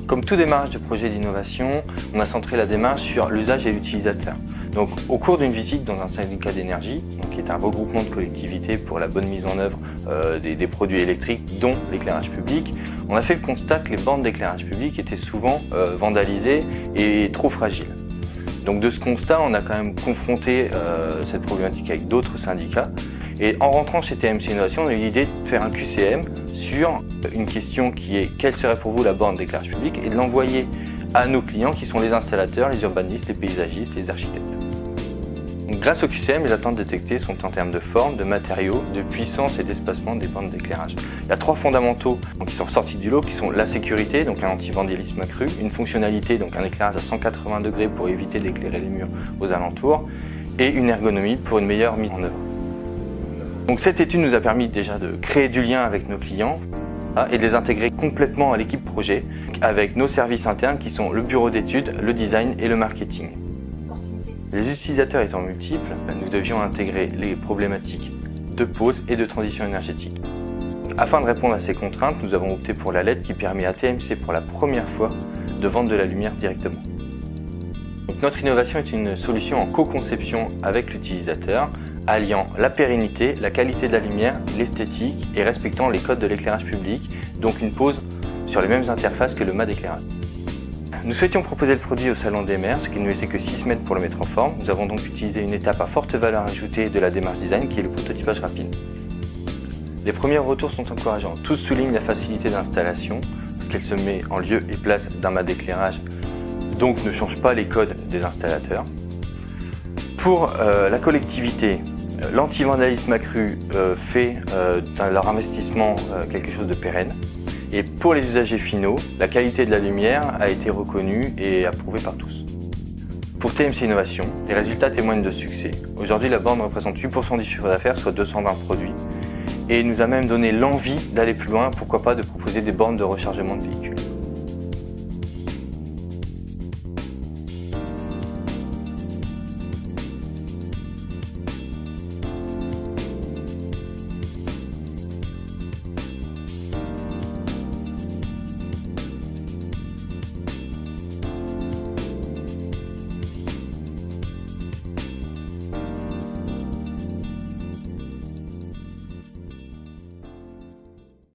Comme tout démarrage de projet d'innovation, on a centré la démarche sur l'usage et l'utilisateur. Donc, au cours d'une visite dans un syndicat d'énergie, qui est un regroupement de collectivités pour la bonne mise en œuvre des produits électriques, dont l'éclairage public, on a fait le constat que les bornes d'éclairage public étaient souvent vandalisées et trop fragiles. Donc de ce constat, on a quand même confronté cette problématique avec d'autres syndicats. Et en rentrant chez TMC Innovation, on a eu l'idée de faire un QCM sur une question qui est « Quelle serait pour vous la borne d'éclairage public ?» et de l'envoyer à nos clients qui sont les installateurs, les urbanistes, les paysagistes, les architectes. Donc, grâce au QCM, les attentes détectées sont en termes de forme, de matériaux, de puissance et d'espacement des bornes d'éclairage. Il y a 3 fondamentaux qui sont ressortis du lot, qui sont la sécurité, donc un anti-vandalisme accru, une fonctionnalité, donc un éclairage à 180 degrés pour éviter d'éclairer les murs aux alentours, et une ergonomie pour une meilleure mise en œuvre. Donc cette étude nous a permis déjà de créer du lien avec nos clients et de les intégrer complètement à l'équipe projet avec nos services internes qui sont le bureau d'études, le design et le marketing. Les utilisateurs étant multiples, nous devions intégrer les problématiques de pause et de transition énergétique. Afin de répondre à ces contraintes, nous avons opté pour la LED qui permet à TMC pour la première fois de vendre de la lumière directement. Donc notre innovation est une solution en co-conception avec l'utilisateur, alliant la pérennité, la qualité de la lumière, l'esthétique et respectant les codes de l'éclairage public, donc une pose sur les mêmes interfaces que le mât d'éclairage. Nous souhaitions proposer le produit au salon des maires, ce qui ne nous laissait que 6 semaines pour le mettre en forme. Nous avons donc utilisé une étape à forte valeur ajoutée de la démarche design qui est le prototypage rapide. Les premiers retours sont encourageants. Tous soulignent la facilité d'installation parce qu'elle se met en lieu et place d'un mât d'éclairage, donc ne change pas les codes des installateurs. Pour la collectivité, l'anti-vandalisme accru fait de leur investissement quelque chose de pérenne. Et pour les usagers finaux, la qualité de la lumière a été reconnue et approuvée par tous. Pour TMC Innovation, les résultats témoignent de succès. Aujourd'hui, la borne représente 8% du chiffre d'affaires, soit 220 produits, et nous a même donné l'envie d'aller plus loin, pourquoi pas de proposer des bornes de rechargement de véhicules.